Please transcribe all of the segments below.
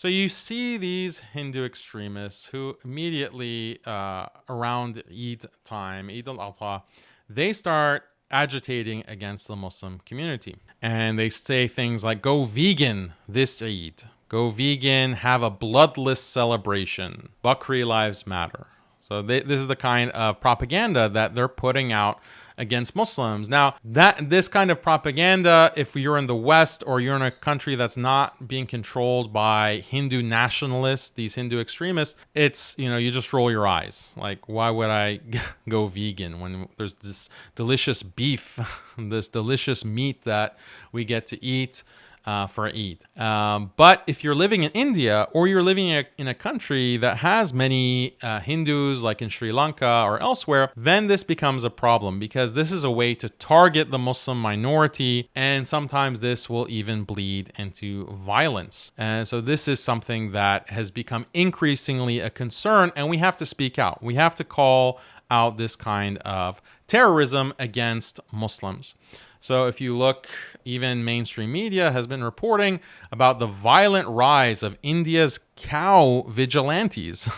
So you see these Hindu extremists who immediately around Eid time, Eid al-Adha, they start agitating against the Muslim community. And they say things like, go vegan this Eid. Go vegan, have a bloodless celebration. Bakri lives matter. So this is the kind of propaganda that they're putting out against Muslims. Now, this kind of propaganda, if you're in the West or you're in a country that's not being controlled by Hindu nationalists, these Hindu extremists, it's, you just roll your eyes. Like, why would I go vegan when there's this delicious beef, this delicious meat that we get to eat for Eid. But if you're living in India or you're living in a country that has many Hindus, like in Sri Lanka or elsewhere, then this becomes a problem because this is a way to target the Muslim minority, and sometimes this will even bleed into violence. And so this is something that has become increasingly a concern, and we have to speak out. We have to call out this kind of terrorism against Muslims. So if you look, even mainstream media has been reporting about the violent rise of India's cow vigilantes,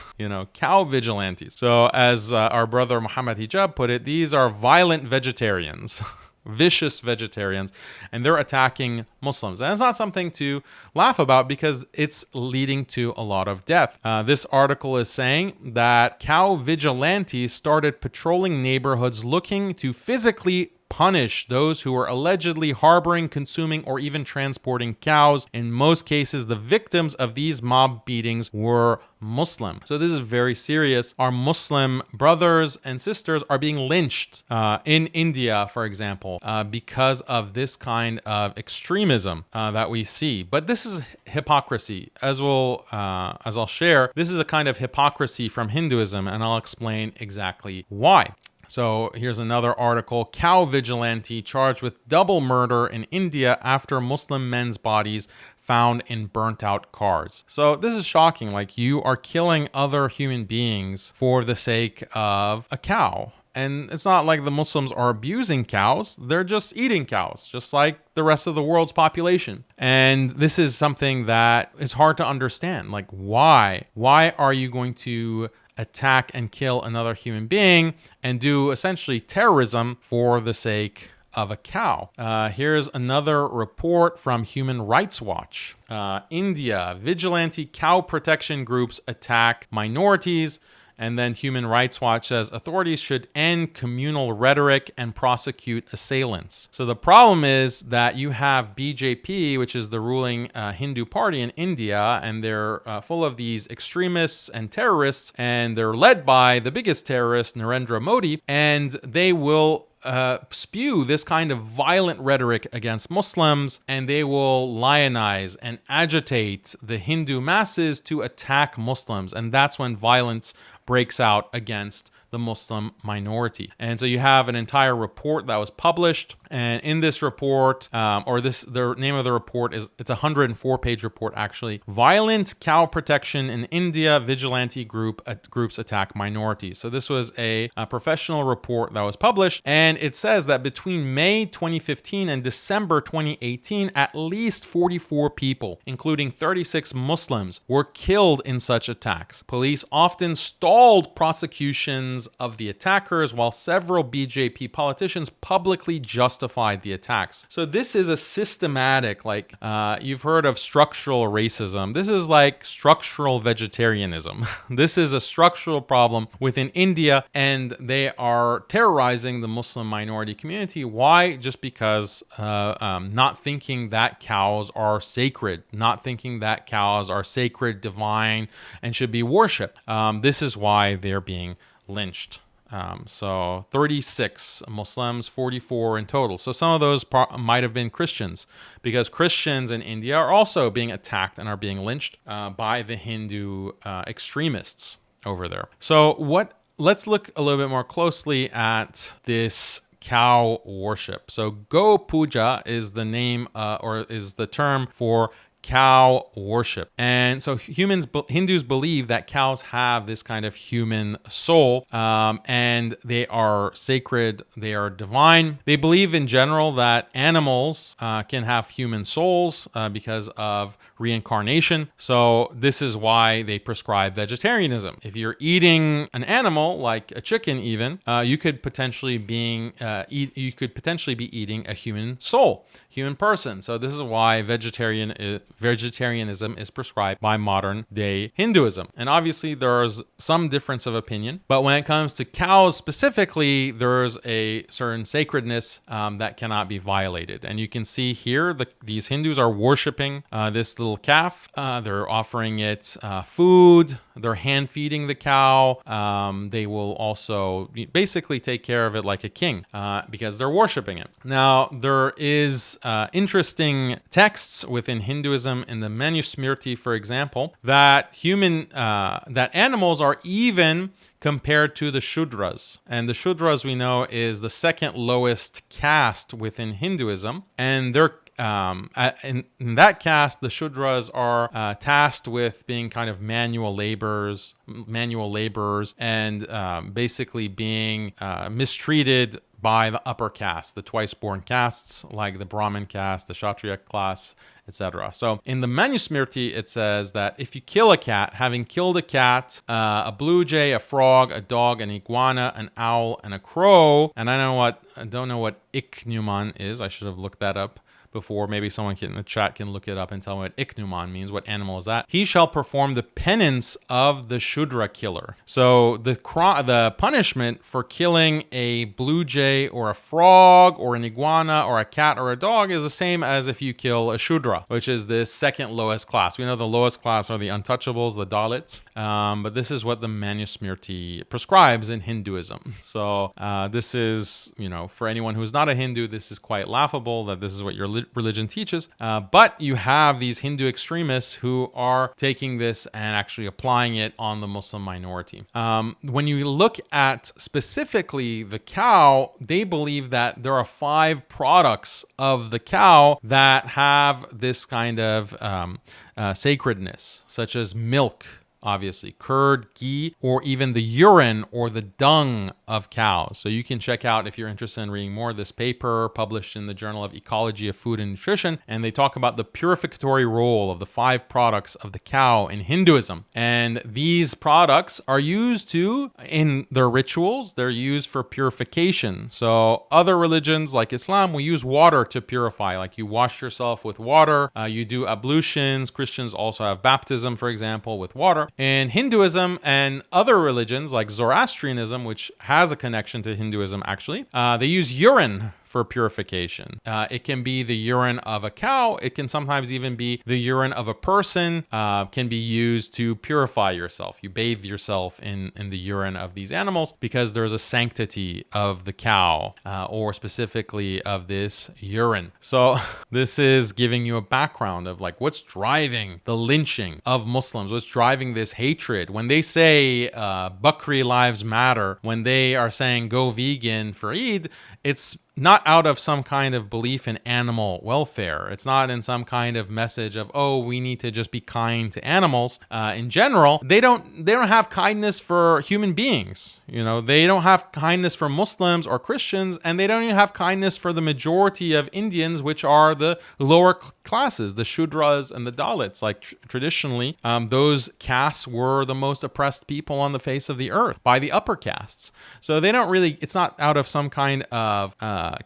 cow vigilantes. So as our brother Muhammad Hijab put it, these are violent vegetarians. Vicious vegetarians, and they're attacking Muslims. And it's not something to laugh about because it's leading to a lot of death. This article is saying that cow vigilantes started patrolling neighborhoods looking to physically punish those who were allegedly harboring, consuming, or even transporting cows. In most cases, the victims of these mob beatings were Muslim. So this is very serious. Our Muslim brothers and sisters are being lynched in India, for example, because of this kind of extremism that we see. But this is hypocrisy, as I'll share. This is a kind of hypocrisy from Hinduism, and I'll explain exactly why. So here's another article. Cow vigilante charged with double murder in India after Muslim men's bodies found in burnt out cars. So this is shocking. Like, you are killing other human beings for the sake of a cow. And it's not like the Muslims are abusing cows. They're just eating cows, just like the rest of the world's population. And this is something that is hard to understand. Like, why? Why are you going to attack and kill another human being and do essentially terrorism for the sake of a cow? Here's another report from Human Rights Watch. India, vigilante cow protection groups attack minorities. And then Human Rights Watch says authorities should end communal rhetoric and prosecute assailants. So the problem is that you have BJP, which is the ruling Hindu party in India, and they're full of these extremists and terrorists, and they're led by the biggest terrorist, Narendra Modi, and they will spew this kind of violent rhetoric against Muslims, and they will lionize and agitate the Hindu masses to attack Muslims. And that's when violence breaks out against the Muslim minority. And so you have an entire report that was published, and in this report, the name of the report is, it's a 104-page report actually. Violent cow protection in India, vigilante groups attack minorities. So this was a professional report that was published, and it says that between May 2015 and December 2018, at least 44 people, including 36 Muslims, were killed in such attacks. Police often stalled prosecutions of the attackers, while several BJP politicians publicly justified the attacks. So this is a systematic, you've heard of structural racism. This is like structural vegetarianism. This is a structural problem within India, and they are terrorizing the Muslim minority community. Why? Just because not thinking that cows are sacred, not thinking that cows are sacred, divine, and should be worshipped. This is why they're being lynched. So 36 Muslims, 44 in total. So some of those might have been Christians, because Christians in India are also being attacked and are being lynched by the Hindu extremists over there. So let's look a little bit more closely at this cow worship. So Go Puja is the name or is the term for cow worship. And so Hindus believe that cows have this kind of human soul, and they are sacred, they are divine. They believe in general that animals can have human souls because of reincarnation. So this is why they prescribe vegetarianism. If you're eating an animal like a chicken, even you could potentially be eating a human soul, human person. So this is why vegetarianism is prescribed by modern day Hinduism. And obviously there's some difference of opinion, but when it comes to cows specifically, there's a certain sacredness that cannot be violated. And you can see here these Hindus are worshiping this little calf. They're offering it food. They're hand feeding the cow. They will also basically take care of it like a king because they're worshiping it. Now, there is interesting texts within Hinduism in the MuslimSkeptic, for example, that animals are even compared to the Shudras. And the Shudras, we know, is the second lowest caste within Hinduism. And they're in that caste, the Shudras are tasked with being kind of manual laborers, and basically being mistreated by the upper caste, the twice-born castes like the Brahmin caste, the Kshatriya class, etc. So in the Manusmriti, it says that if you kill a cat, having killed a cat, a blue jay, a frog, a dog, an iguana, an owl, and a crow, and I don't know what ichneumon is. I should have looked that up before. Maybe someone in the chat can look it up and tell me what ichneumon means. What animal is that? He shall perform the penance of the Shudra killer. So the punishment for killing a blue jay or a frog or an iguana or a cat or a dog is the same as if you kill a Shudra, which is the second lowest class. We know the lowest class are the untouchables, the Dalits, but this is what the Manusmriti prescribes in Hinduism. So this is, for anyone who's not a Hindu, this is quite laughable that this is what your religion teaches, but you have these Hindu extremists who are taking this and actually applying it on the Muslim minority. When you look at specifically the cow, they believe that there are 5 products of the cow that have this kind of sacredness, such as milk, obviously, curd, ghee, or even the urine or the dung of cows. So you can check out, if you're interested in reading more, this paper published in the Journal of Ecology of Food and Nutrition, and they talk about the purificatory role of the 5 products of the cow in Hinduism. And these products are used in their rituals, they're used for purification. So other religions like Islam will use water to purify, like you wash yourself with water, you do ablutions. Christians also have baptism, for example, with water. In Hinduism and other religions like Zoroastrianism, which has a connection to Hinduism actually, they use urine for purification. It can be the urine of a cow. It can sometimes even be the urine of a person, can be used to purify yourself. You bathe yourself in the urine of these animals because there's a sanctity of the cow, or specifically of this urine. So this is giving you a background of like what's driving the lynching of Muslims, what's driving this hatred. When they say Bakri lives matter, when they are saying go vegan for Eid, it's not out of some kind of belief in animal welfare. It's not in some kind of message of, oh, we need to just be kind to animals. In general, they don't have kindness for human beings. They don't have kindness for Muslims or Christians, and they don't even have kindness for the majority of Indians, which are the lower classes, the Shudras and the Dalits. Like traditionally, those castes were the most oppressed people on the face of the earth by the upper castes. So they don't really, it's not out of some kind of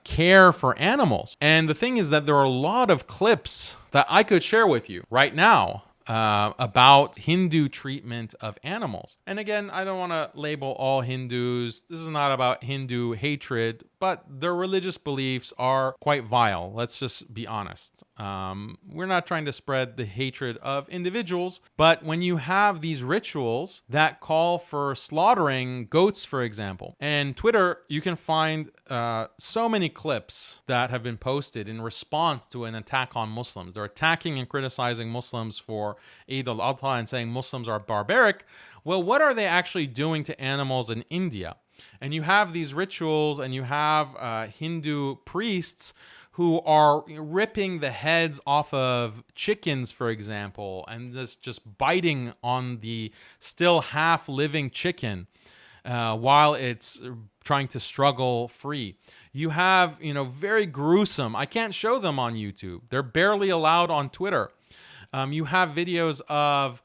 care for animals. And the thing is that there are a lot of clips that I could share with you right now about Hindu treatment of animals. And again, I don't want to label all Hindus. This is not about Hindu hatred, but their religious beliefs are quite vile. Let's just be honest. We're not trying to spread the hatred of individuals, but when you have these rituals that call for slaughtering goats, for example, and Twitter, you can find so many clips that have been posted in response to an attack on Muslims. They're attacking and criticizing Muslims for Eid al-Adha and saying Muslims are barbaric. Well, what are they actually doing to animals in India? And you have these rituals and you have Hindu priests who are ripping the heads off of chickens, for example, and just biting on the still half living chicken while it's trying to struggle free. You have, very gruesome. I can't show them on YouTube. They're barely allowed on Twitter. You have videos of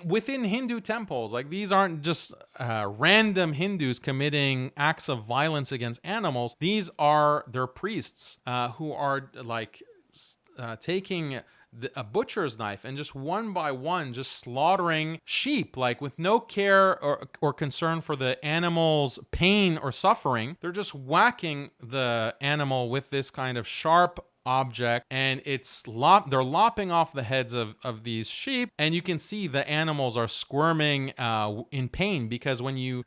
within Hindu temples. Like, these aren't just random Hindus committing acts of violence against animals. These are their priests who are like taking a butcher's knife and just one by one just slaughtering sheep, like with no care or concern for the animal's pain or suffering. They're just whacking the animal with this kind of sharp object, and they're lopping off the heads of these sheep, and you can see the animals are squirming in pain, because when you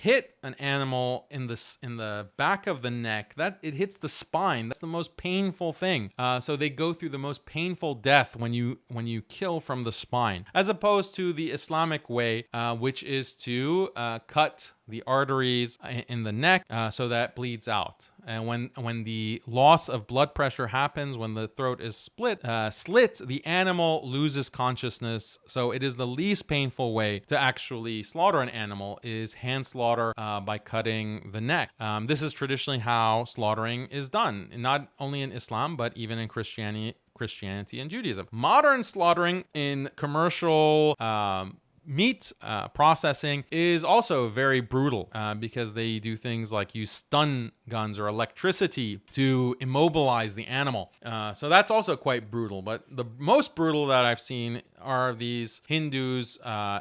hit an animal in the back of the neck, that it hits the spine. That's the most painful thing. So they go through the most painful death when you kill from the spine, as opposed to the Islamic way, which is to cut the arteries in the neck so that it bleeds out. And when the loss of blood pressure happens, when the throat is slit, the animal loses consciousness. So it is the least painful way to actually slaughter an animal, is hand slaughter by cutting the neck. This is traditionally how slaughtering is done, not only in Islam, but even in Christianity and Judaism. Modern slaughtering in commercial meat processing is also very brutal because they do things like use stun guns or electricity to immobilize the animal. So that's also quite brutal. But the most brutal that I've seen are these Hindus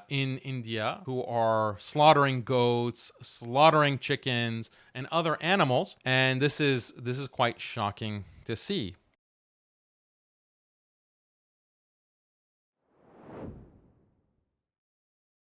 in India who are slaughtering goats, slaughtering chickens, and other animals. And this is quite shocking to see.